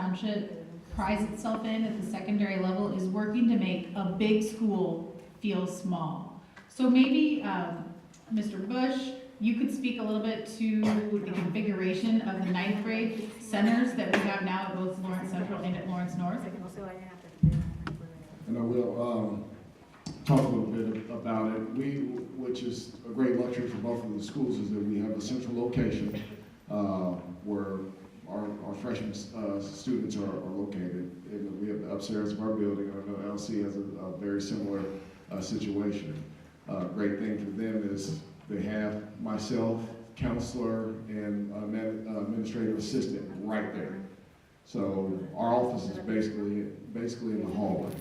Township prides itself in at the secondary level is working to make a big school feel small. So maybe, Mr. Bush, you could speak a little bit to the configuration of the ninth grade centers that we have now at both Lawrence Central and at Lawrence North. And I will talk a little bit about it. Which is a great luxury for both of the schools, is that we have a central location where our freshman students are located. And we have the upstairs of our building, and I know LC has a very similar situation. Great thing for them is they have myself, counselor, and administrative assistant right there. So our office is basically in the hallway.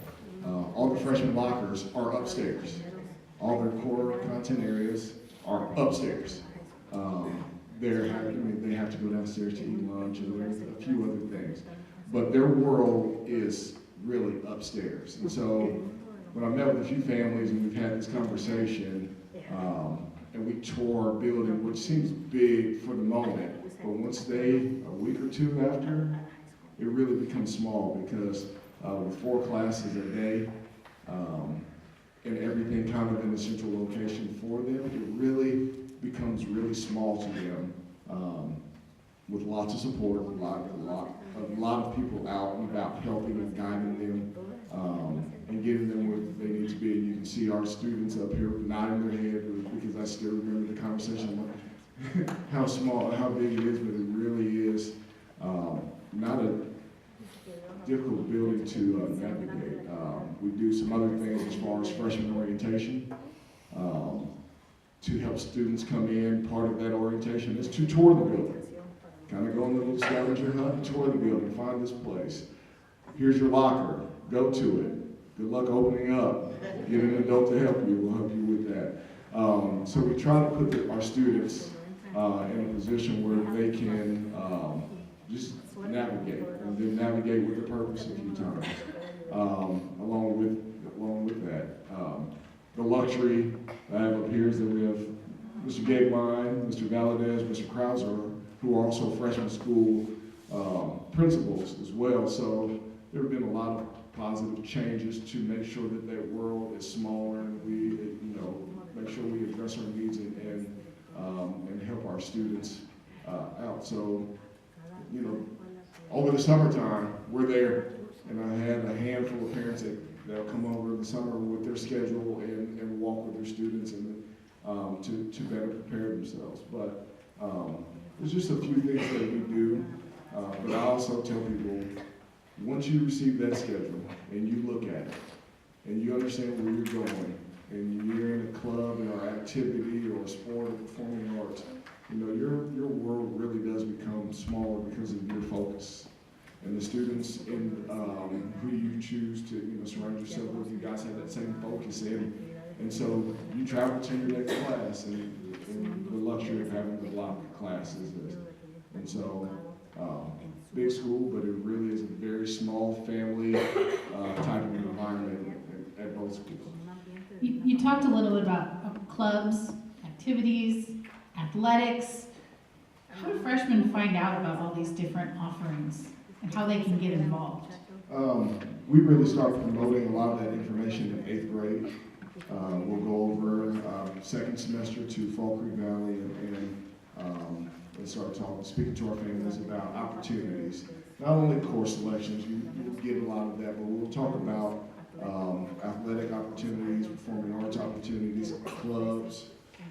All the freshman lockers are upstairs. All their core content areas are upstairs. They have to go downstairs to eat lunch, and there's a few other things. But their world is really upstairs. And so when I met with a few families and we've had this conversation, and we tour our building, which seems big for the moment, but once a week or two after, it really becomes small, because with 4 classes a day, and everything kind of in the central location for them, it really becomes really small to them, with lots of support, a lot of people out and about helping and guiding them, and getting them where they need to be. And you can see our students up here nodding their head, because I still remember the conversation, how small, how big it is, but it really is not a difficult building to navigate. We do some other things as far as freshman orientation to help students come in. Part of that orientation is to tour the building. Kind of go in the little scavenger hunt and tour the building, find this place. Here's your locker, go to it. Good luck opening up. Get an adult to help you, we'll help you with that. So we try to put our students in a position where they can just navigate, and then navigate with a purpose a few times. Along with that, the luxury I have up here is that we have Mr. Gagline, Mr. Valadez, Mr. Krauser, who are also freshman school principals as well. So there have been a lot of positive changes to make sure that that world is smaller, and we, make sure we address our needs and help our students out. So, over the summertime, we're there, and I had a handful of parents that'll come over in the summer with their schedule and walk with their students and to better prepare themselves. But there's just a few things that we do. But I also tell people, once you receive that schedule and you look at it and you understand where you're going, and you're in a club or activity or a sport or performing arts, your world really does become smaller because of your focus. And the students in who you choose to surround yourself with, you guys have that same focus in. And so you travel to your next class, and the luxury of having the block classes. And so big school, but it really is a very small family type of environment at both schools. You talked a little bit about clubs, activities, athletics. How do freshmen find out about all these different offerings and how they can get involved? We really start promoting a lot of that information in 8th grade. We'll go over second semester to Fall Creek Valley and start speaking to our families about opportunities. Not only course selections, you'll get a lot of that, but we'll talk about athletic opportunities, performing arts opportunities, clubs.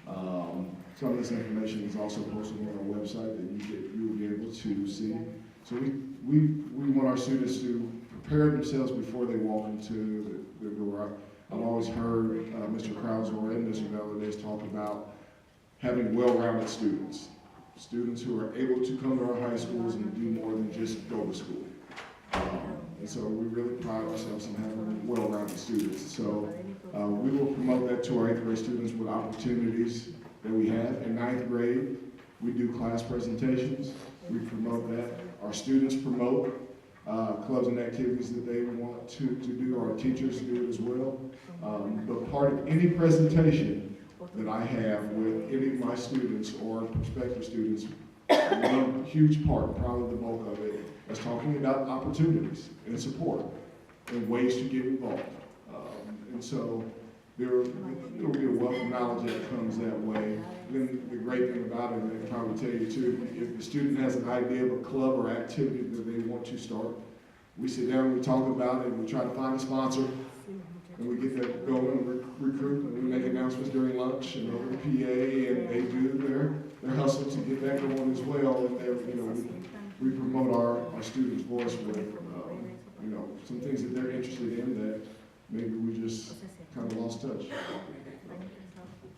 Some of this information is also posted on our website that you will be able to see. So we want our students to prepare themselves before they walk into the door. I've always heard Mr. Krauser and Mr. Valadez talk about having well-rounded students. Students who are able to come to our high schools and do more than just go to school. And so we really pride ourselves in having well-rounded students. So we will promote that to our 8th grade students with opportunities that we have. In 9th grade, we do class presentations. We promote that. Our students promote clubs and activities that they want to do. Our teachers do it as well. But part of any presentation that I have with any of my students or prospective students one huge part, probably the bulk of it, is talking about opportunities and support and ways to get involved. And so there will be a wealth of knowledge that comes that way. Then the great thing about it, and I can probably tell you too, if the student has an idea of a club or activity that they want to start, we sit down and we talk about it and we try to find a sponsor. And we get that going and recruit, and we make announcements during lunch and over the PA, and they do their hustle to get that going as well. And we promote our students' voice with some things that they're interested in that maybe we just kind of lost touch.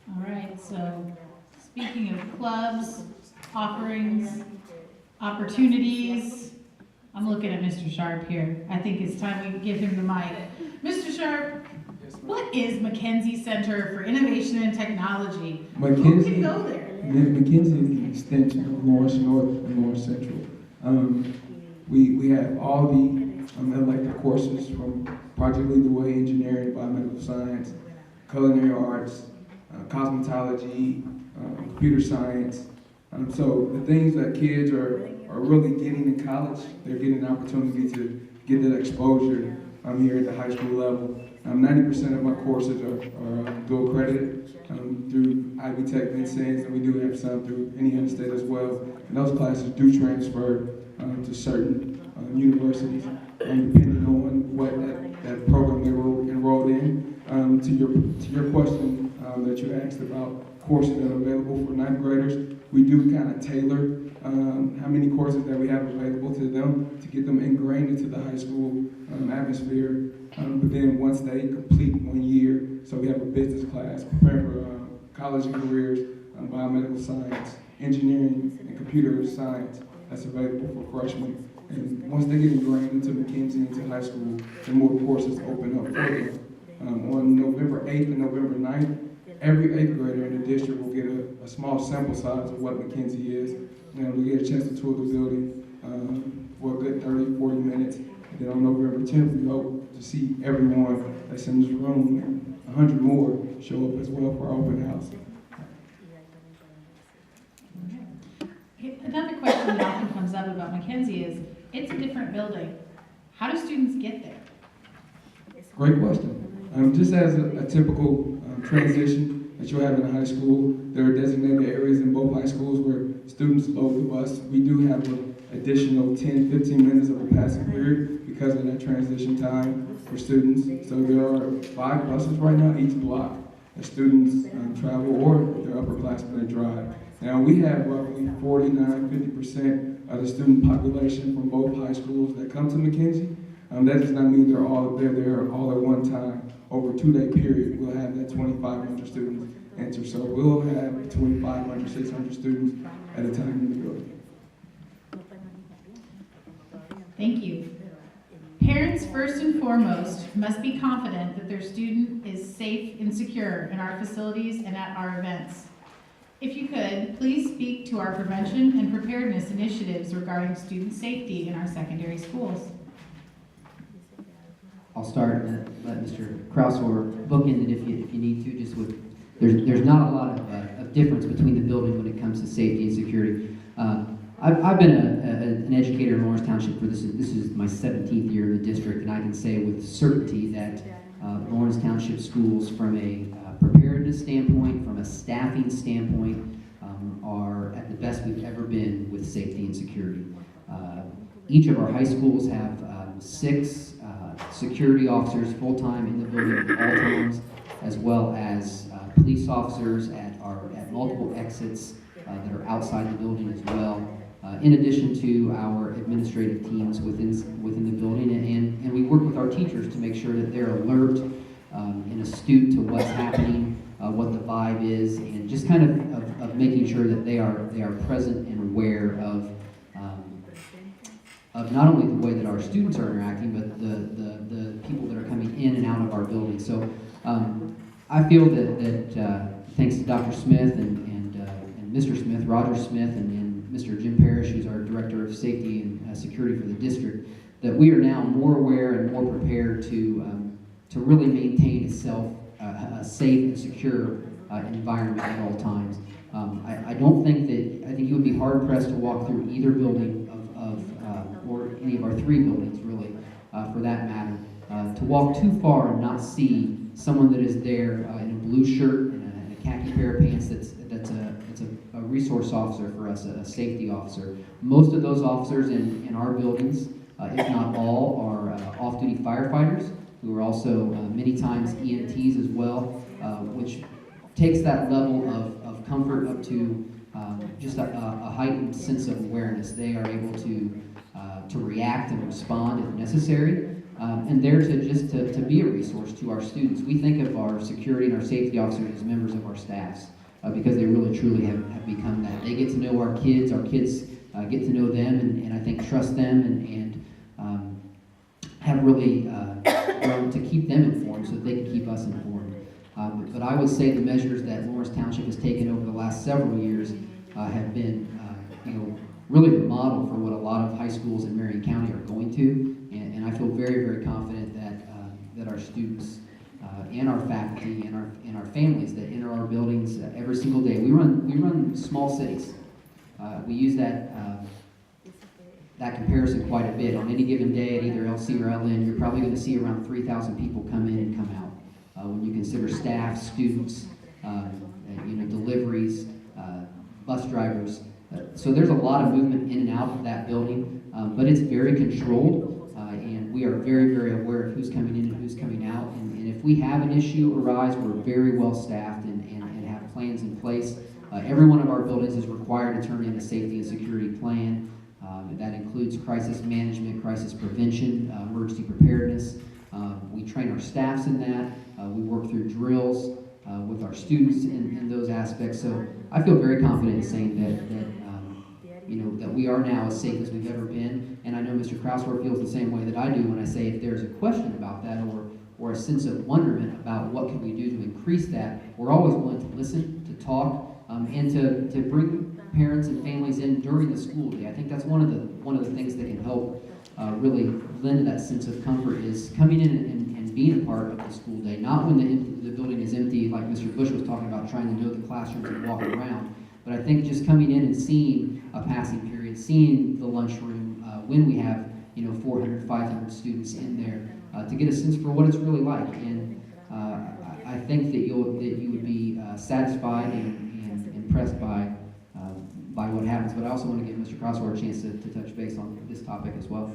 All right, so speaking of clubs, offerings, opportunities, I'm looking at Mr. Sharp here. I think it's time we give him the mic. Mr. Sharp, what is McKenzie Center for Innovation and Technology? Who can go there? McKenzie is an extension of Lawrence North and Lawrence Central. We have all the elective courses from Project Lead the Way, Engineering, Biomedical Science, Culinary Arts, Cosmetology, Computer Science. So the things that kids are really getting in college, they're getting an opportunity to get that exposure here at the high school level. 90% of my courses are dual accredited through Ivy Tech, Vincennes, and we do have some through Indiana State as well. And those classes do transfer to certain universities, depending on what that program they were enrolled in. To your question that you asked about courses that are available for ninth graders, we do kind of tailor how many courses that we have available to them to get them ingrained into the high school atmosphere. But then once they complete 1 year, so we have a business class, prepare for college and careers, biomedical science, engineering, and computer science that's available for freshmen. And once they get ingrained into McKenzie, into high school, then more courses open up for them. On November 8th and November 9th, every 8th grader in the district will get a small sample size of what McKenzie is. And we get a chance to tour the building for a good 30, 40 minutes. And then on November 10th, we hope to see everyone that's in this room and 100 more show up as well for our open house. Another question that often comes up about McKenzie is, it's a different building. How do students get there? Great question. Just as a typical transition that you'll have in a high school, there are designated areas in both high schools where students load the bus. We do have an additional 10, 15 minutes of a passing period because of that transition time for students. So there are 5 buses right now, each block, that students travel or they're upperclassmen that drive. Now we have roughly 49-50% of the student population from both high schools that come to McKenzie. That does not mean they're all there all at one time. Over a 2-day period, we'll have that 2,500 students enter. So we'll have between 500, 600 students at a time in the building. Thank you. Parents, first and foremost, must be confident that their student is safe and secure in our facilities and at our events. If you could, please speak to our prevention and preparedness initiatives regarding student safety in our secondary schools. I'll start and let Mr. Krausor book in it if you need to. Just with there's not a lot of difference between the building when it comes to safety and security. I've been an educator in Lawrence Township for this is my 17th year in the district, and I can say with certainty that Lawrence Township schools, from a preparedness standpoint, from a staffing standpoint, are at the best we've ever been with safety and security. Each of our high schools have 6 security officers full-time in the building at all times, as well as police officers at multiple exits that are outside the building as well. In addition to our administrative teams within the building, and we work with our teachers to make sure that they're alert and astute to what's happening, what the vibe is, and just kind of making sure that they are present and aware of not only the way that our students are interacting, but the people that are coming in and out of our building. So I feel that thanks to Dr. Smith and Mr. Smith, Roger Smith, and Mr. Jim Parrish, who's our Director of Safety and Security for the district, that we are now more aware and more prepared to really maintain a safe and secure environment at all times. I think it would be hard hard pressed to walk through either building or any of our 3 buildings, really, for that matter, to walk too far and not see someone that is there in a blue shirt and a khaki pair of pants that's a resource officer for us, a safety officer. Most of those officers in our buildings, if not all, are off-duty firefighters who are also many times EMTs as well, which takes that level of comfort up to just a heightened sense of awareness. They are able to react and respond if necessary, and there to be a resource to our students. We think of our security and our safety officers as members of our staffs because they really truly have become that. They get to know our kids get to know them, and I think trust them and have really grown to keep them informed so that they can keep us informed. But I would say the measures that Lawrence Township has taken over the last several years have been, really the model for what a lot of high schools in Marion County are going to, and I feel very, very confident that our students and our faculty and our families that enter our buildings every single day. We run small cities. We use that comparison quite a bit. On any given day at either LC or LN, you're probably going to see around 3,000 people come in and come out. When you consider staff, students, deliveries, bus drivers. So there's a lot of movement in and out of that building, but it's very controlled, and we are very, very aware of who's coming in and who's coming out. And if we have an issue arise, we're very well staffed and have plans in place. Every one of our buildings is required to turn in a safety and security plan. That includes crisis management, crisis prevention, emergency preparedness. We train our staffs in that. We work through drills with our students in those aspects. So I feel very confident in saying that we are now as safe as we've ever been. And I know Mr. Krauswar feels the same way that I do when I say if there's a question about that or a sense of wonderment about what can we do to increase that, we're always willing to listen, to talk, and to bring parents and families in during the school day. I think that's one of the things that can help really lend that sense of comfort is coming in and being a part of the school day, not when the building is empty, like Mr. Bush was talking about, trying to know the classrooms and walk around. But I think just coming in and seeing a passing period, seeing the lunchroom, when we have 400, 500 students in there, to get a sense for what it's really like. And I think that you would be satisfied and impressed by what happens. But I also want to give Mr. Krauswar a chance to touch base on this topic as well.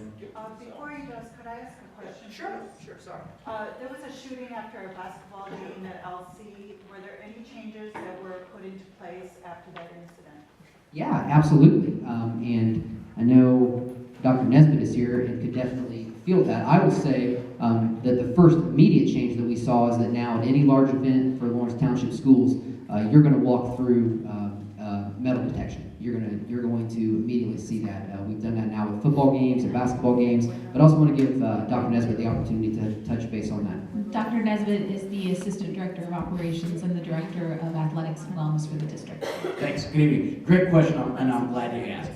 Before he does, could I ask a question? Sure, sorry. There was a shooting after a basketball game at LC. Were there any changes that were put into place after that incident? Yeah, absolutely. And I know Dr. Nesbitt is here and could definitely feel that. I would say that the first immediate change that we saw is that now at any large event for Lawrence Township schools, you're going to walk through metal detection. You're going to immediately see that. We've done that now with football games and basketball games, but I also want to give Dr. Nesbitt the opportunity to touch base on that. Dr. Nesbitt is the Assistant Director of Operations and the Director of Athletics and Wellness for the district. Thanks. Good evening. Great question, and I'm glad you asked.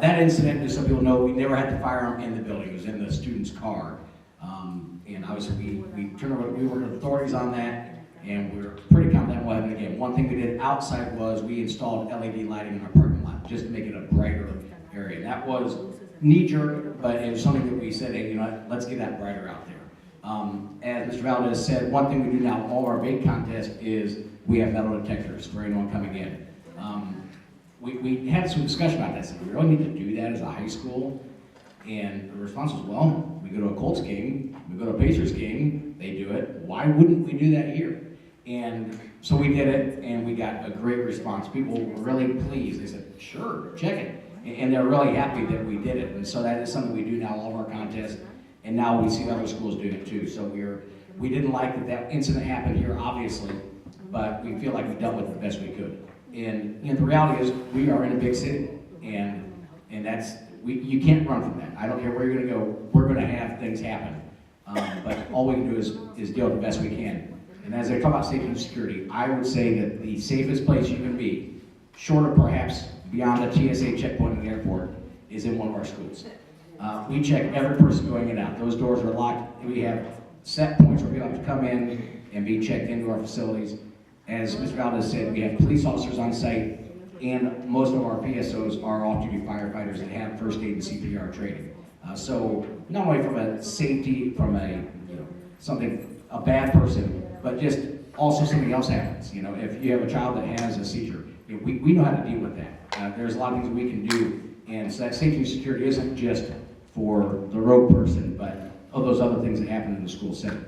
That incident, as some people know, we never had the firearm in the building. It was in the student's car. And obviously, we worked with authorities on that, and we were pretty confident we'll have it again. One thing we did outside was we installed LED lighting in our parking lot just to make it a brighter area. That was knee-jerk, but it was something that we said, hey, let's get that brighter out there. As Mr. Valdez said, one thing we do now, all our bait contests is we have metal detectors for anyone coming in. We had some discussion about that. So we really need to do that as a high school. And the response was, well, we go to a Colts game, we go to a Pacers game, they do it. Why wouldn't we do that here? And so we did it, and we got a great response. People were really pleased. They said, sure, check it. And they're really happy that we did it. And so that is something we do now, all of our contests. And now we see other schools doing it too. So we didn't like that incident happened here, obviously, but we feel like we dealt with it the best we could. And the reality is, we are in a big city, and that's you can't run from that. I don't care where you're going to go. We're going to have things happen, but all we can do is deal the best we can. And as I talk about safety and security, I would say that the safest place you can be, short of perhaps beyond a TSA checkpoint in the airport, is in one of our schools. We check every person going in and out. Those doors are locked. We have set points where people have to come in and be checked into our facilities. As Mr. Valdez said, we have police officers on site and most of our PSOs are off-duty firefighters that have first aid and CPR training. So not only from a safety, from a a bad person, but just also something else happens. If you have a child that has a seizure, we know how to deal with that. There's a lot of things that we can do, and so that safety and security isn't just for the rogue person, but all those other things that happen in the school setting.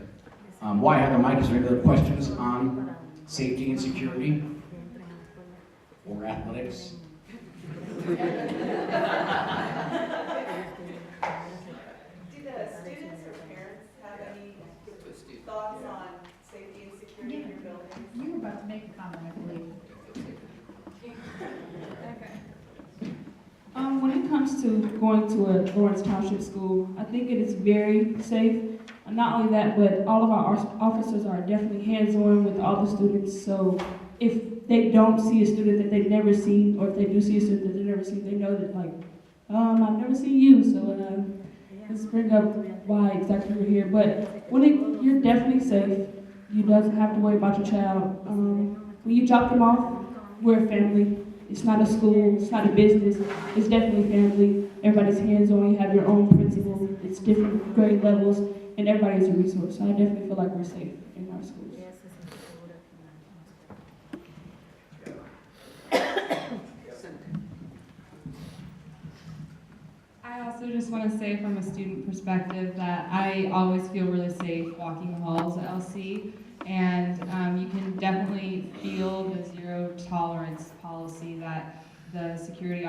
While I have the mic, is there any other questions on safety and security or athletics? Do the students or parents have any thoughts on safety and security in your buildings? You were about to make a comment, I believe. When it comes to going to a Lawrence Township school, I think it is very safe. Not only that, but all of our officers are definitely hands-on with all the students. So if they don't see a student that they've never seen, or if they do see a student that they've never seen, they know that I've never seen you, so let's bring up why exactly you're here. But you're definitely safe. You don't have to worry about your child. When you drop them off, we're a family. It's not a school, it's not a business, it's definitely family. Everybody's hands-on, you have your own principal, it's different grade levels, and everybody's a resource. So I definitely feel like we're safe in our schools. I also just want to say from a student perspective that I always feel really safe walking the halls at LC, and you can definitely feel the zero tolerance policy that the security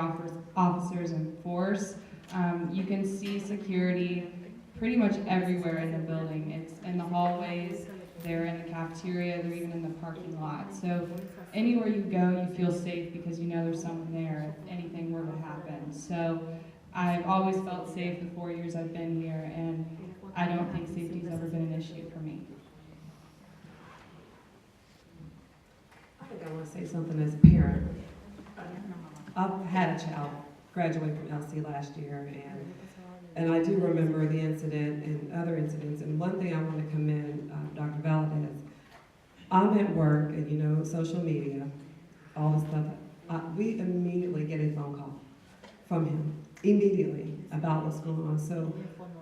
officers enforce. You can see security pretty much everywhere in the building. It's in the hallways, they're in the cafeteria, they're even in the parking lot. So anywhere you go, you feel safe because you know there's someone there if anything were to happen. So I've always felt safe the 4 years I've been here, and I don't think safety's ever been an issue for me. I think I want to say something as a parent. I've had a child graduate from LC last year, and I do remember the incident and other incidents. And one thing I want to commend Dr. Valadez. I'm at work, and social media, all this stuff. We immediately get a phone call from him, immediately, about what's going on. So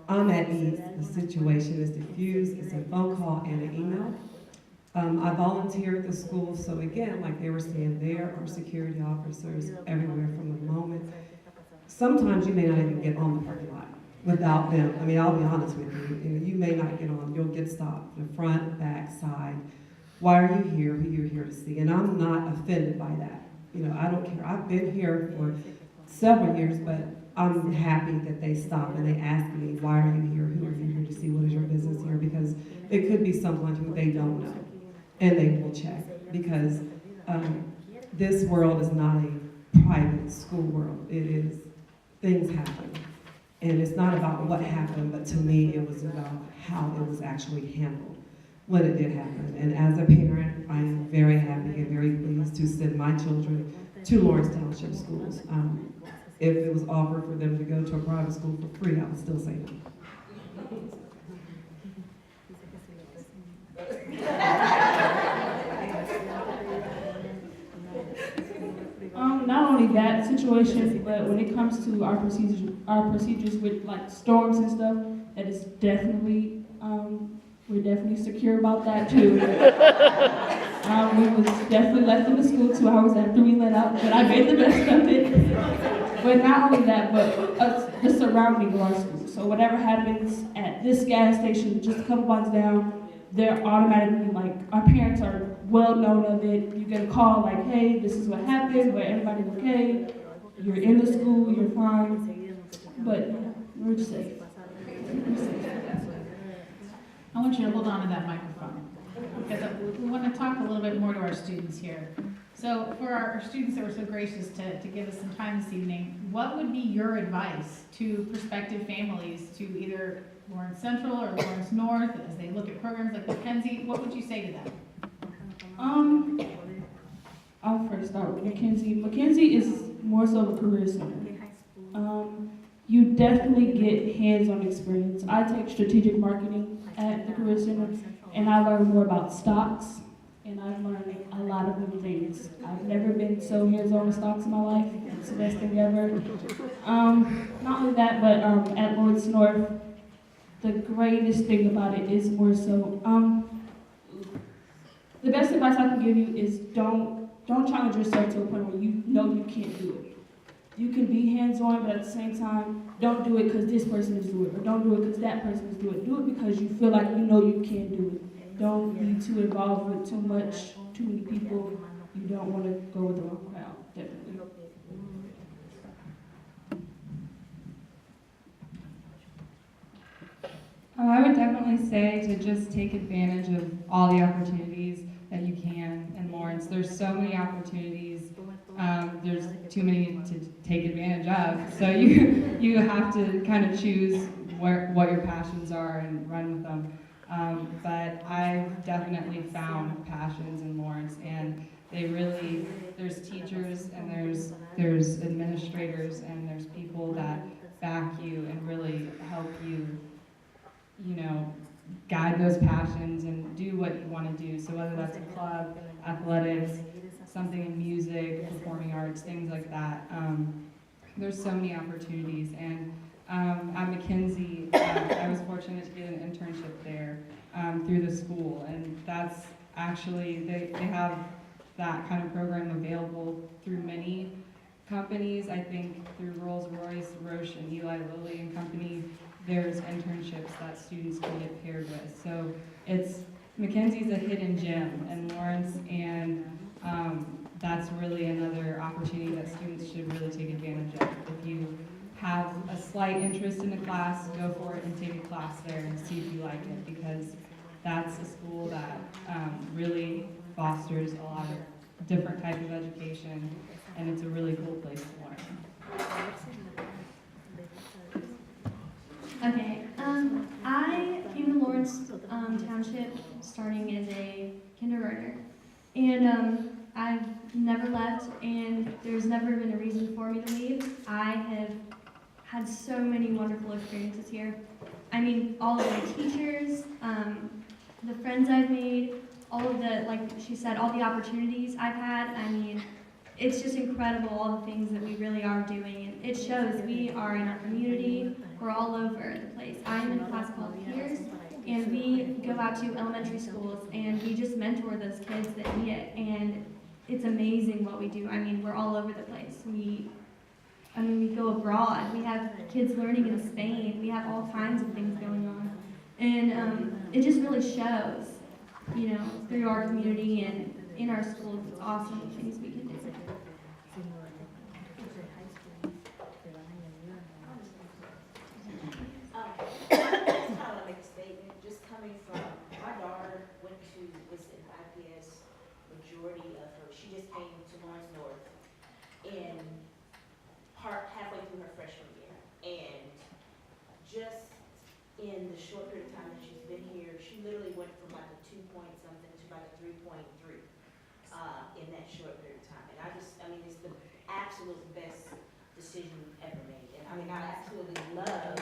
I'm at ease. The situation is diffused. It's a phone call and an email. I volunteer at the school, so again, like they were saying, there are security officers everywhere from the moment. Sometimes you may not even get on the parking lot without them. I mean, I'll be honest with you. You may not get on. You'll get stopped, the front, back, side. Why are you here? Who you're here to see? And I'm not offended by that. I don't care. I've been here for several years, but I'm happy that they stop and they ask me, why are you here? Who are you here to see? What is your business here? Because it could be someone who they don't know. And they will check, because this world is not a private school world. It is, things happen. And it's not about what happened, but to me, it was about how it was actually handled when it did happen. And as a parent, I am very happy and very pleased to send my children to Lawrence Township schools. If it was offered for them to go to a private school for free, I would still say no. Not only that situation, but when it comes to our procedures with like storms and stuff, that is definitely, we're definitely secure about that too. We was definitely left in the school 2 hours after we let out, but I made the best of it. But not only that, but the surrounding of our school. So whatever happens at this gas station, just a couple blocks down, they're automatically like, our parents are well known of it. You get a call like, hey, this is what happened, but everybody's okay. You're in the school, you're fine. But we're safe. I want you to hold on to that microphone, because we want to talk a little bit more to our students here. So for our students that were so gracious to give us some time this evening, what would be your advice to prospective families to either Lawrence Central or Lawrence North as they look at programs like Mackenzie? What would you say to them? I'll first start with Mackenzie. Mackenzie is more so a career center. You definitely get hands-on experience. I take strategic marketing at the career center, and I learn more about stocks, and and I've learned a lot of new things. I've never been so hands-on with stocks in my life. It's the best thing ever. Not only that, but at Lawrence North, the greatest thing about it is more so, the best advice I can give you is don't challenge yourself to a point where you know you can't do it. You can be hands-on, but at the same time, don't do it because this person is doing it, or don't do it because that person is doing it. Do it because you feel like you know you can do it. Don't be too involved with too many people. You don't want to go with the wrong crowd, definitely. I would definitely say to just take advantage of all the opportunities that you can in Lawrence. There's so many opportunities. There's too many to take advantage of. So you have to kind of choose what your passions are and run with them. But I've definitely found passions in Lawrence, and there's teachers and there's administrators and there's people that back you and really help you, guide those passions and do what you want to do. So whether that's a club, athletics, something in music, performing arts, things like that. There's so many opportunities. And at McKinsey, I was fortunate to get an internship there through the school. And that's actually, they have that kind of program available through many companies. I think through Rolls-Royce, Roche, and Eli Lilly and Company, there's internships that students can get paired with. So McKinsey's a hidden gem in Lawrence, and that's really another opportunity that students should really take advantage of. If you have a slight interest in a class, go for it and take a class there and see if you like it, because that's a school that really fosters a lot of different types of education, and it's a really cool place to learn. Okay, I came to Lawrence Township starting as a kindergartner, and I've never left, and there's never been a reason for me to leave. I have had so many wonderful experiences here. I mean, all of my teachers, the friends I've made, all of the, like she said, all the opportunities I've had. I mean, it's just incredible, all the things that we really are doing, and it shows. We are in our community. We're all over the place. I'm in a class called Peers, and we go out to elementary schools, and we just mentor those kids that need it, and it's amazing what we do. I mean, we're all over the place. We go abroad. We have kids learning in Spain. We have all kinds of things going on, and it just really shows, through our community and in our schools. It's awesome the things we can do. She just came to Lawrence North halfway through her freshman year, and just in the short period of time that she's been here, she literally went from like a 2 point something to like a 3.3 in that short period of time. And it's the absolute best decision ever made. And I absolutely love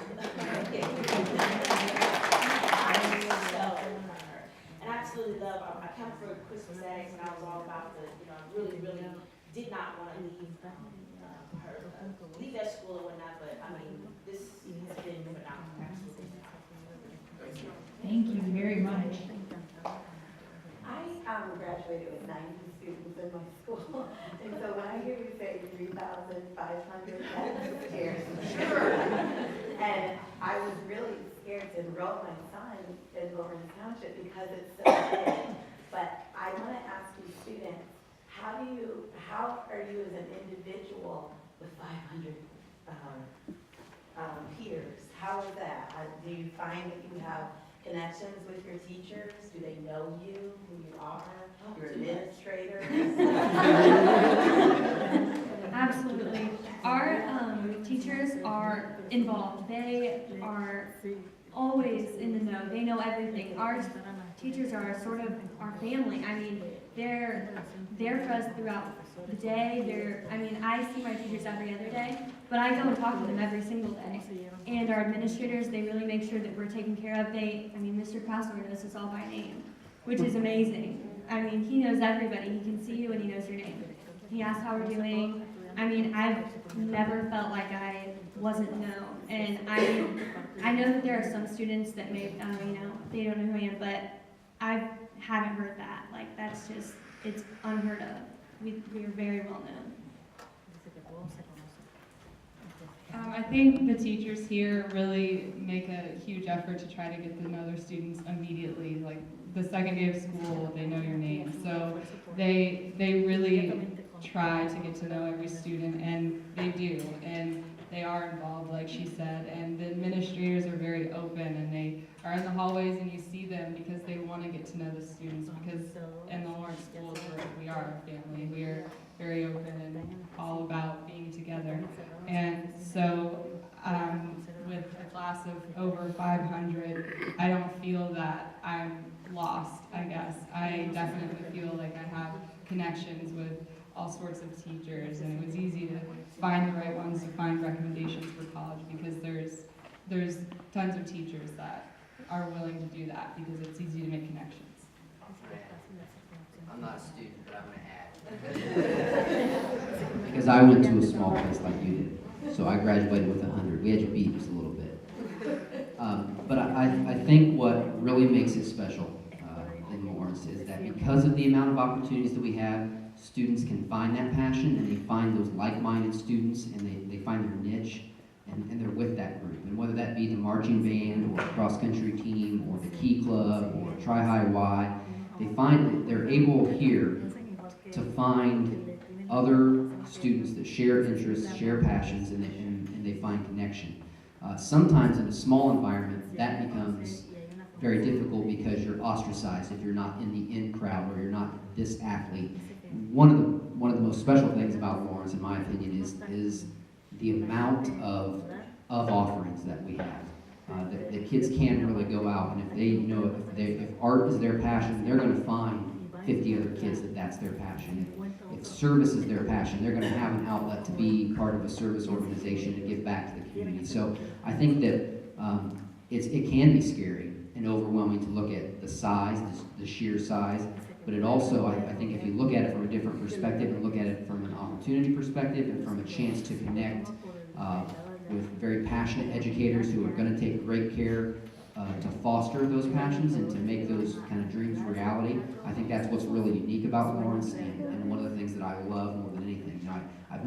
I come for Christmas eggs, and I was all about I really did not want to leave leave that school or whatnot, but this has been phenomenal, absolutely. Thank you very much. I graduated with 90 students in my school, and so when I hear you say 3,500, that scares me. Sure. And I was really scared to enroll my son in Lawrence Township because it's so big. But I want to ask you students, how are you as an individual with 500 peers? How is that? Do you find that you have connections with your teachers? Do they know you, who you are, your administrators? Absolutely. Our teachers are involved. They are always in the know. They know everything. Our teachers are sort of our family. They're there for us throughout the day. I see my teachers every other day, but I go and talk to them every single day. And our administrators, they really make sure that we're taken care of. Mr. Krasner knows us all by name, which is amazing. I mean, he knows everybody. He can see you and he knows your name. He asks how we're doing. I mean, I've never felt like I wasn't known. And I know that there are some students that may, they don't know who I am, but I haven't heard that. Like, that's just, it's unheard of. We are very well known. I think the teachers here really make a huge effort to try to get to know their students immediately. Like the second day of school, they know your name. So they really try to get to know every student, and they do. And they are involved, like she said. And the administrators are very open, and they are in the hallways, and you see them because they want to get to know the students. Because in the Lawrence schools, we are a family. We are very open and all about being together. And so with a class of over 500, I don't feel that I'm lost, I guess. I definitely feel like I have connections with all sorts of teachers, and it was easy to find the right ones to find recommendations for college, because there's tons of teachers that are willing to do that because it's easy to make connections. I'm not a student, but I'm going to add. Because I went to a small place like you did. So I graduated with 100. We had you beat just a little bit. But I think what really makes it special in Lawrence is that because of the amount of opportunities that we have, students can find that passion, and they find those like-minded students, and they find their niche, and they're with that group. And whether that be the marching band, or cross-country team, or the Key Club, or Tri-High-Y, they find that they're able here to find other students that share interests, share passions, and they find connection. Sometimes in a small environment, that becomes very difficult because you're ostracized if you're not in the in crowd or you're not this athlete. One of the most special things about Lawrence, in my opinion, is the amount of offerings that we have. The kids can really go out, and if if art is their passion, they're going to find 50 other kids that's their passion. If service is their passion, they're going to have an outlet to be part of a service organization to give back to the community. So I think that it can be scary and overwhelming to look at the size, the sheer size, but it also, I think if you look at it from a different perspective and look at it from an opportunity perspective and from a chance to connect with very passionate educators who are going to take great care to foster those passions and to make those kind of dreams reality. I think that's what's really unique about Lawrence, and one of the things that I love more than anything. I've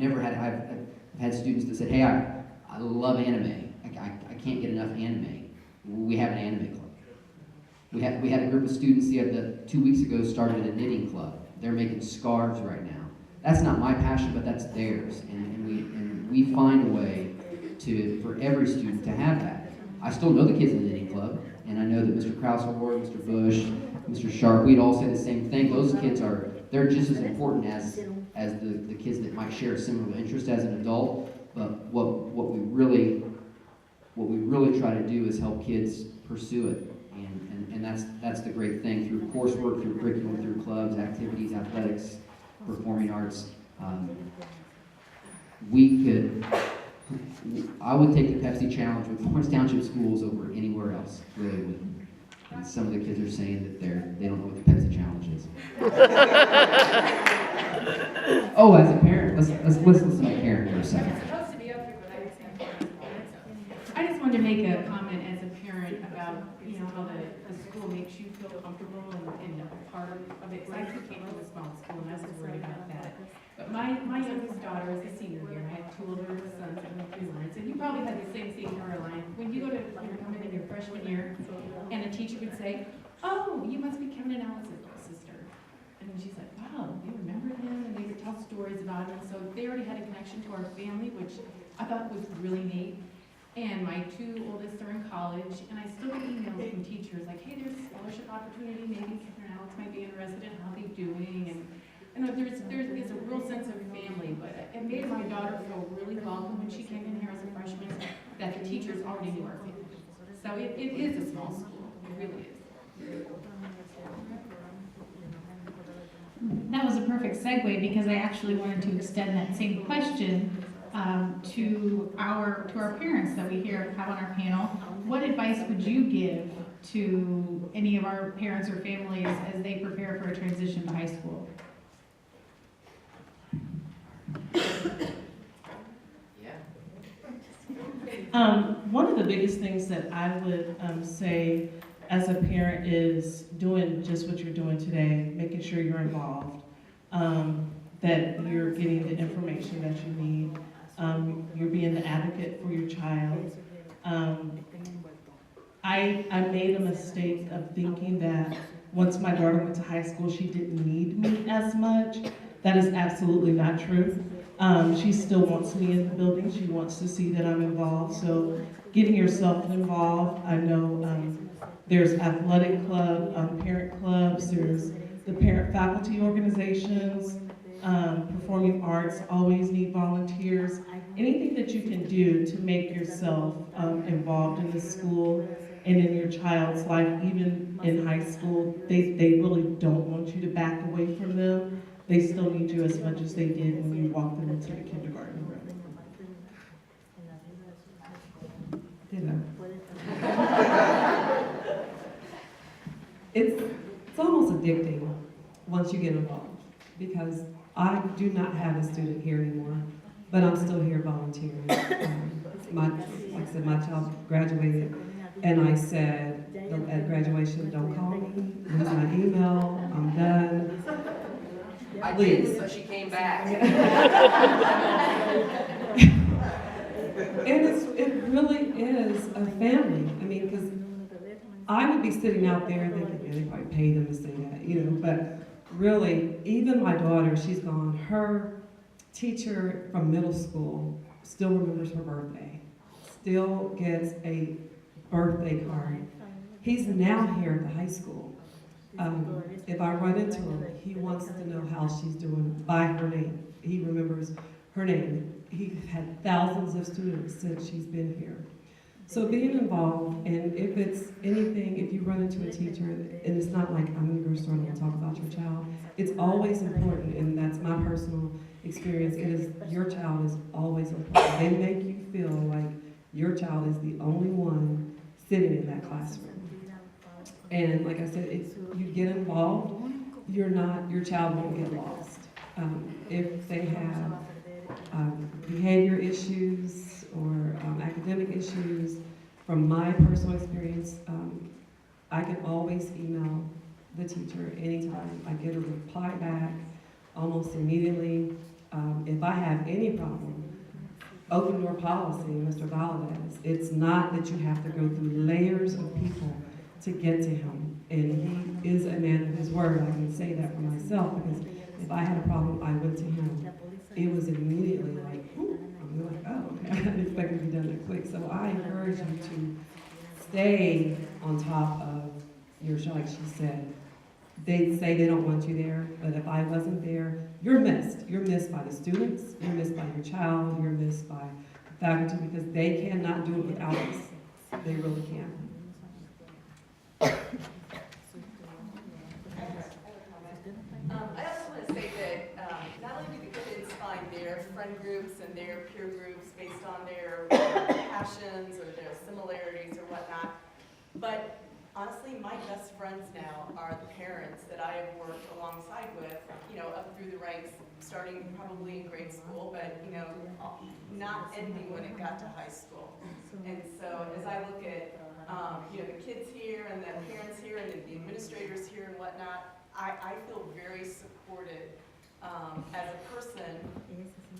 had students that said, "Hey, I love anime. I can't get enough anime." We have an anime club. We had a group of students 2 weeks ago started a knitting club. They're making scarves right now. That's not my passion, but that's theirs, and we find a way for every student to have that. I still know the kids in the knitting club, and I know that Mr. Krauser, Mr. Bush, Mr. Sharp, we'd all say the same thing. Those kids they're just as important as the kids that might share a similar interest as an adult. But what we really try to do is help kids pursue it, and that's the great thing through coursework, through curriculum, through clubs, activities, athletics, performing arts. I would take the Pepsi challenge with Lawrence Township schools over anywhere else, really would. And some of the kids are saying that they don't know what the Pepsi challenge is. Oh, as a parent, let's listen to Karen for a second. I just wanted to make a comment as a parent about, how the school makes you feel comfortable and part of it. I actually came from a small school, and I was worried about that. But my youngest daughter is a senior here. I have 2 older sons that went through Lawrence, and you probably had the same thing, Caroline. When you're coming in your freshman year, and a teacher would say, "Oh, you must be Kevin and Alice's sister," and then she's like, "Wow, you remember him?" And they would tell stories about him. So they already had a connection to our family, which I thought was really neat. And my 2 oldest are in college, and I still get emails from teachers like, "Hey, there's a scholarship opportunity. Maybe Kevin and Alex might be interested in how they're doing." And there's a real sense of family, but it made my daughter feel really welcome when she came in here as a freshman, that the teachers already knew our family. So it is a small school. It really is. That was a perfect segue, because I actually wanted to extend that same question to our parents that we have on our panel. What advice would you give to any of our parents or families as they prepare for a transition to high school? One of the biggest things that I would say as a parent is doing just what you're doing today, making sure you're involved, that you're getting the information that you need, you're being the advocate for your child. I made a mistake of thinking that once my daughter went to high school, she didn't need me as much. That is absolutely not true. She still wants me in the building. She wants to see that I'm involved. So getting yourself involved. I know there's athletic club, parent clubs, there's the parent faculty organizations, performing arts always need volunteers. Anything that you can do to make yourself involved in the school and in your child's life, even in high school, they really don't want you to back away from them. They still need you as much as they did when you walked them into the kindergarten room. It's almost addicting once you get involved, because I do not have a student here anymore, but I'm still here volunteering. Like I said, my child graduated, and I said at graduation, don't call me, lose my email, I'm done. I did, so she came back. And it really is a family. I mean, because I would be sitting out there thinking, yeah, they probably pay them to say that, you know, but really, even my daughter, she's gone, her teacher from middle school still remembers her birthday, still gets a birthday card. He's now here at the high school. If I run into him, he wants to know how she's doing by her name. He remembers her name. He's had thousands of students since she's been here. So being involved, and if it's anything, if you run into a teacher, and it's not like I'm in the grocery store and I'll talk about your child, it's always important, and that's my personal experience, it is your child is always important. They make you feel like your child is the only one sitting in that classroom. And like I said, if you get involved, your child won't get lost. If they have behavior issues or academic issues, from my personal experience, I can always email the teacher anytime. I get a reply back almost immediately. If I have any problem, open door policy, Mr. Valadez, it's not that you have to go through layers of people to get to him. And he is a man of his word. I can say that for myself, because if I had a problem, I went to him. It was immediately like, I'm like, oh, okay, I didn't expect it to be done that quick. So I encourage you to stay on top of your child, like she said. They say they don't want you there, but if I wasn't there, you're missed. You're missed by the students, you're missed by your child, you're missed by the faculty, because they cannot do it without us. They really can't. I also want to say that not only do the kids find their friend groups and their peer groups based on their passions or their similarities or whatnot, but honestly, my best friends now are the parents that I have worked alongside with, you know, up through the ranks, starting probably in grade school, but, you know, not ending when it got to high school. And so as I look at, you know, the kids here and the parents here and the administrators here and whatnot, I feel very supported as a person,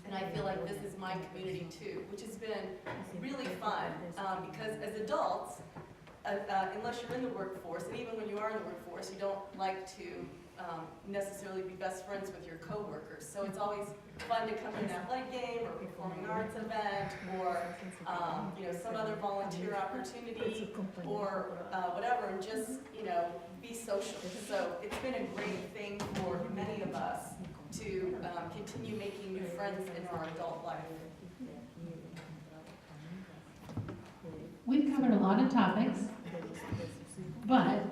and I feel like this is my community too, which has been really fun, because as adults, unless you're in the workforce, and even when you are in the workforce, you don't like to necessarily be best friends with your coworkers. So it's always fun to come to an athletic game or performing arts event or you know, some other volunteer opportunity or whatever, and just, you know, be social. So it's been a great thing for many of us to continue making new friends in our adult life. We've covered a lot of topics, but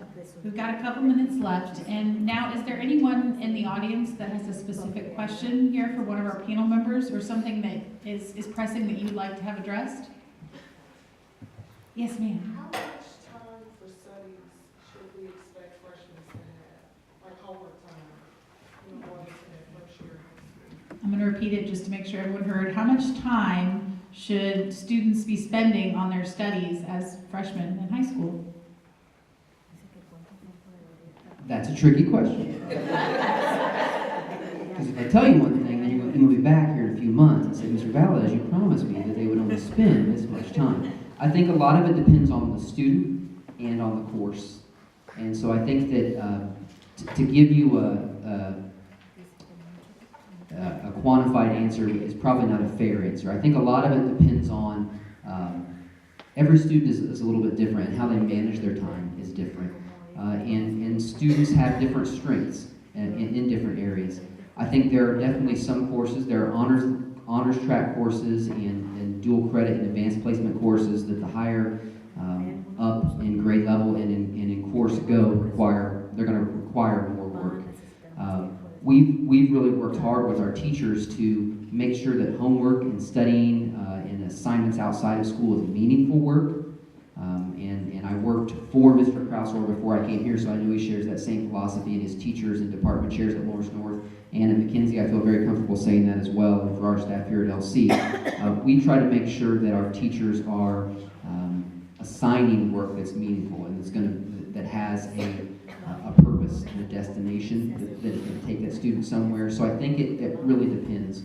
we've got a couple minutes left. And now, is there anyone in the audience that has a specific question here for one of our panel members, or something that is pressing that you'd like to have addressed? Yes, ma'am. How much time for study overtime, more than their first year. I'm gonna repeat it just to make sure everyone heard. How much time should students be spending on their studies as freshmen in high school? That's a tricky question. Because if I tell you one thing, then you're going to be back here in a few months and say, Mr. Valadez, you promised me that they would only spend this much time. I think a lot of it depends on the student and on the course. And so I think that to give you a quantified answer is probably not a fair answer. I think a lot of it depends on, every student is a little bit different, and how they manage their time is different. And students have different strengths in different areas. I think there are definitely some courses, there are honors track courses and dual credit and advanced placement courses that the higher up in grade level and in course they're going to require more work. We've really worked hard with our teachers to make sure that homework and studying and assignments outside of school is meaningful work. And I worked for Mr. Krausor before I came here, so I know he shares that same philosophy, and his teachers and department chairs at Lawrence North and at McKinsey. I feel very comfortable saying that as well, and for our staff here at LC. We try to make sure that our teachers are assigning work that's meaningful and that has a purpose and a destination that can take that student somewhere. So I think it really depends.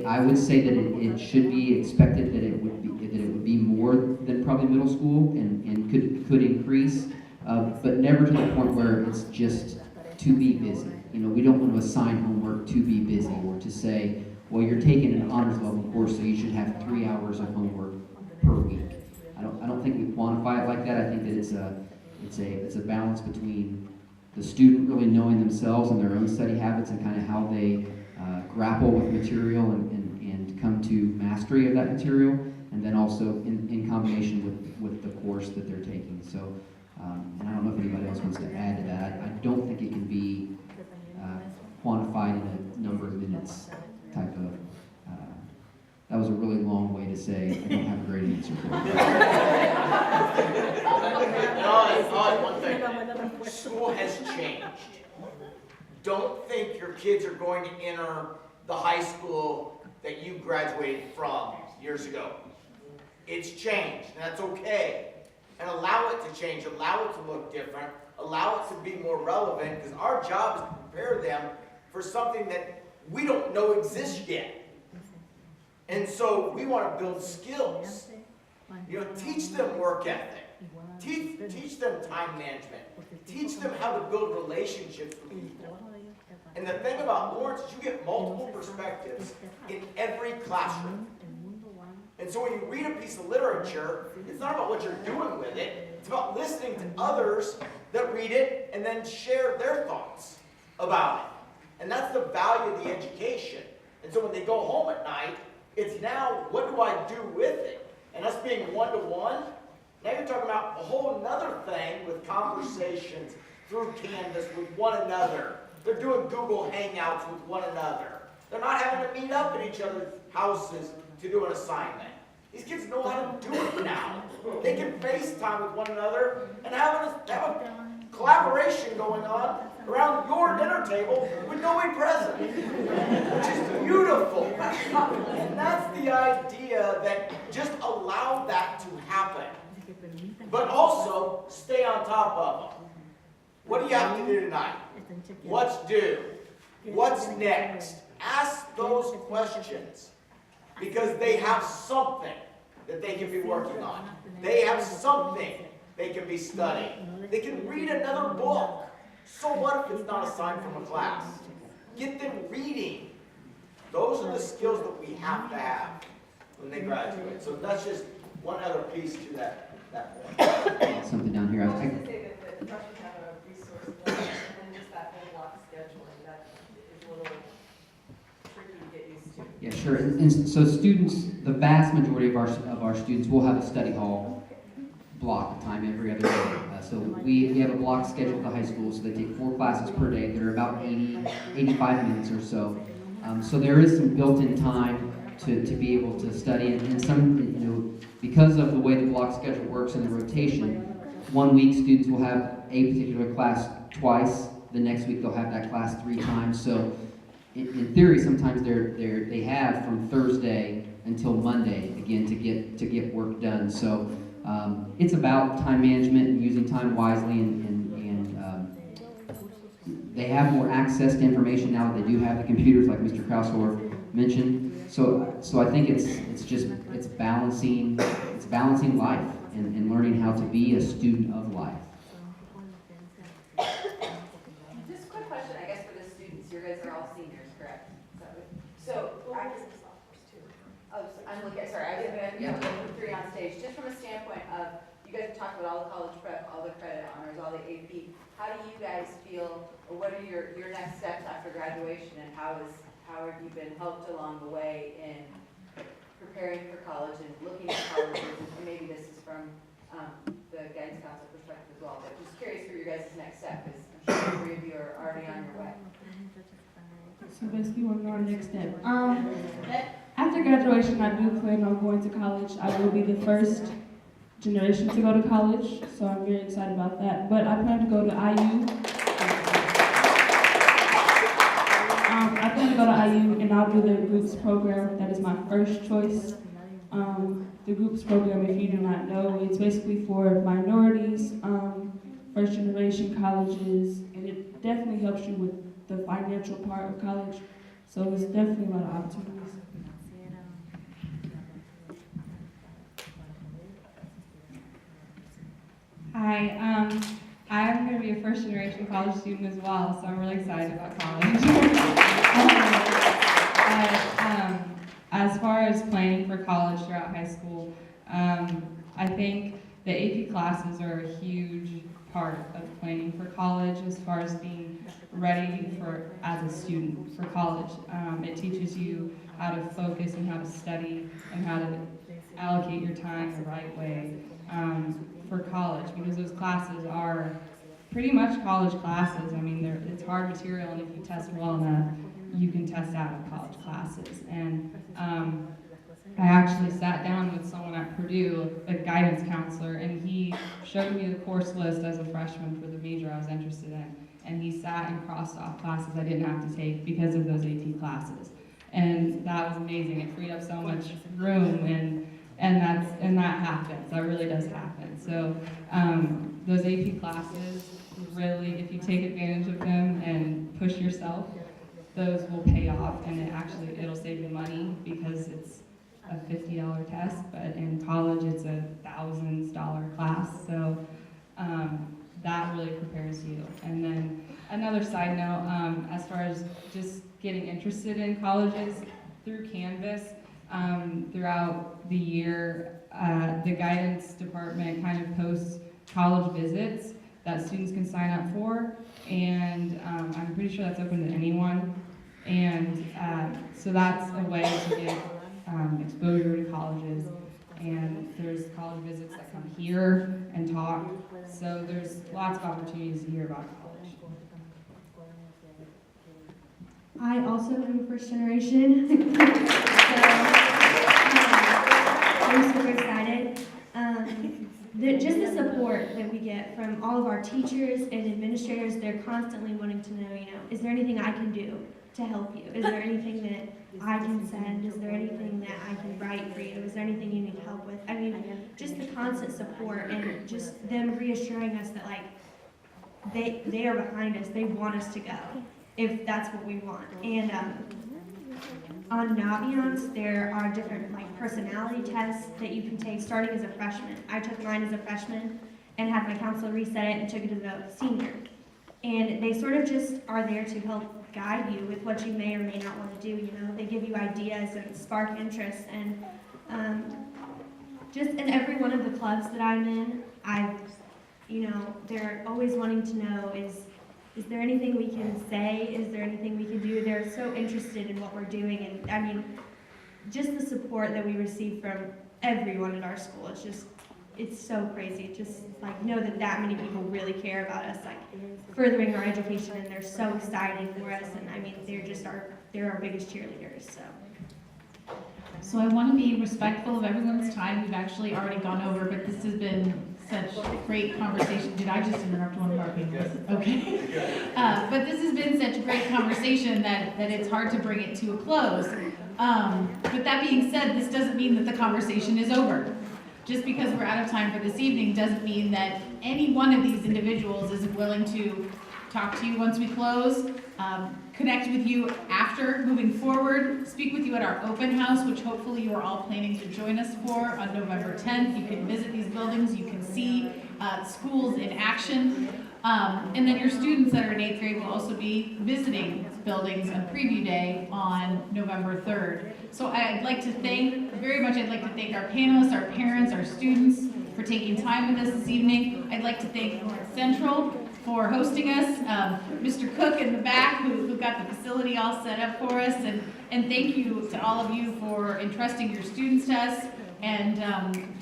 I would say that it should be expected that it would be more than probably middle school and could increase, but never to the point where it's just to be busy. You know, we don't want to assign homework to be busy or to say, well, you're taking an honors level course, so you should have 3 hours of homework per week. I don't think we quantify it like that. I think that it's a balance between the student really knowing themselves and their own study habits and kind of how they grapple with material and come to mastery of that material, and then also in combination with the course that they're taking. So, and I don't know if anybody else wants to add to that. I don't think it can be quantified in a number of minutes type of. That was a really long way to say I don't have a great answer for it. One thing. School has changed. Don't think your kids are going to enter the high school that you graduated from years ago. It's changed, and that's okay. And allow it to change, allow it to look different, allow it to be more relevant, because our job is to prepare them for something that we don't know exists yet. And so we want to build skills. You know, teach them work ethic. Teach them time management. Teach them how to build relationships with people. And the thing about Lawrence is you get multiple perspectives in every classroom. And so when you read a piece of literature, it's not about what you're doing with it. It's about listening to others that read it and then share their thoughts about it. And that's the value of the education. And so when they go home at night, it's now, what do I do with it? And us being one-to-one, now you're talking about a whole nother thing with conversations through Canvas with one another. They're doing Google Hangouts with one another. They're not having to meet up at each other's houses to do an assignment. These kids know how to do it now. They can FaceTime with one another and have a collaboration going on around your dinner table with nobody present, which is beautiful. And that's the idea, that just allow that to happen. But also, stay on top of them. What do you have to do tonight? What's due? What's next? Ask those questions, because they have something that they can be working on. They have something they can be studying. They can read another book. So what if it's not assigned from a class? Get them reading. Those are the skills that we have to have when they graduate. So that's just one other piece to that point. Something down here. I was going to say that freshmen have a resource book, and just that whole block scheduling, that is a little tricky to get used to. Yeah, sure. And so students, the vast majority of our students will have a study hall block of time every other day. So we have a block scheduled at the high school, so they take 4 classes per day that are about 85 minutes or so. So there is some built-in time to be able to study, and some, because of the way the block schedule works and the rotation, one week students will have a particular class twice, the next week they'll have that class 3 times. So in theory, sometimes they have from Thursday until Monday again to get work done. So it's about time management and using time wisely, and they have more access to information now that they do have the computers, like Mr. Krausor mentioned. So I think it's balancing life and learning how to be a student of life. Just a quick question, I guess, for the students. You guys are all seniors, correct? So, I'm looking, sorry, I didn't put 3 on stage. Just from a standpoint of, you guys have talked about all the college prep, all the credit honors, all the AP. How do you guys feel, or what are your next steps after graduation, and how have you been helped along the way in preparing for college and looking at colleges? And maybe this is from the guidance council perspective as well, but just curious for your guys' next step, because I'm sure 3 of you are already on your way. So basically, we're on our next step. After graduation, I do plan on going to college. I will be the first generation to go to college, so I'm very excited about that. But I plan to go to IU. I plan to go to IU, and I'll do the groups program. That is my first choice. The groups program, if you do not know, it's basically for minorities, first generation colleges, and it definitely helps you with the financial part of college. So there's definitely a lot of opportunities. Hi, I'm going to be a first generation college student as well, so I'm really excited about college. As far as planning for college throughout high school, I think the AP classes are a huge part of planning for college as far as being ready as a student for college. It teaches you how to focus and how to study and how to allocate your time the right way for college, because those classes are pretty much college classes. I mean, it's hard material, and if you test well enough, you can test out of college classes. And I actually sat down with someone at Purdue, a guidance counselor, and he showed me the course list as a freshman for the major I was interested in. And he sat and crossed off classes I didn't have to take because of those AP classes. And that was amazing. It freed up so much room, and that happens. That really does happen. So those AP classes, really, if you take advantage of them and push yourself, those will pay off, and it'll save you money because it's a $50 test, but in college it's a $1,000 class. So that really prepares you. And then another side note, as far as just getting interested in colleges through Canvas, throughout the year, the guidance department kind of posts college visits that students can sign up for, and I'm pretty sure that's open to anyone. And so that's a way to get exposure to colleges. And there's college visits that come here and talk. So there's lots of opportunities to hear about college. I also am first generation. I'm super excited. Just the support that we get from all of our teachers and administrators, they're constantly wanting to know, is there anything I can do to help you? Is there anything that I can send? Is there anything that I can write for you? Is there anything you need help with? I mean, just the constant support and just them reassuring us that, they are behind us. They want us to go, if that's what we want. And on Naviance, there are different personality tests that you can take starting as a freshman. I took mine as a freshman and had my counselor reset it and took it as a senior. And they sort of just are there to help guide you with what you may or may not want to do. They give you ideas and spark interest. And just in every one of the clubs that I'm in, they're always wanting to know, is there anything we can say? Is there anything we can do? They're so interested in what we're doing. And I mean, just the support that we receive from everyone at our school, it's so crazy. Just know that many people really care about us, furthering our education, and they're so excited for us. And I mean, they're our biggest cheerleaders, So I want to be respectful of everyone's time. We've actually already gone over, but this has been such great conversation. Did I just interrupt one of our panelists? Okay. But this has been such great conversation that it's hard to bring it to a close. But that being said, this doesn't mean that the conversation is over. Just because we're out of time for this evening doesn't mean that any one of these individuals isn't willing to talk to you once we close, connect with you after moving forward, speak with you at our open house, which hopefully you are all planning to join us for on November 10th. You can visit these buildings, you can see schools in action. And then your students that are in 8th grade will also be visiting buildings on preview day on November 3rd. So I'd like to thank, very much I'd like to thank our panelists, our parents, our students for taking time with us this evening. I'd like to thank North Central for hosting us, Mr. Cook in the back who got the facility all set up for us, and thank you to all of you for entrusting your students to us and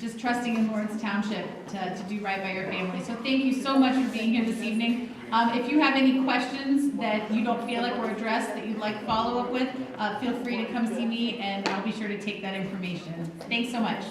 just trusting in Lawrence Township to do right by your family. So thank you so much for being here this evening. If you have any questions that you don't feel like were addressed that you'd like follow up with, feel free to come see me and I'll be sure to take that information. Thanks so much.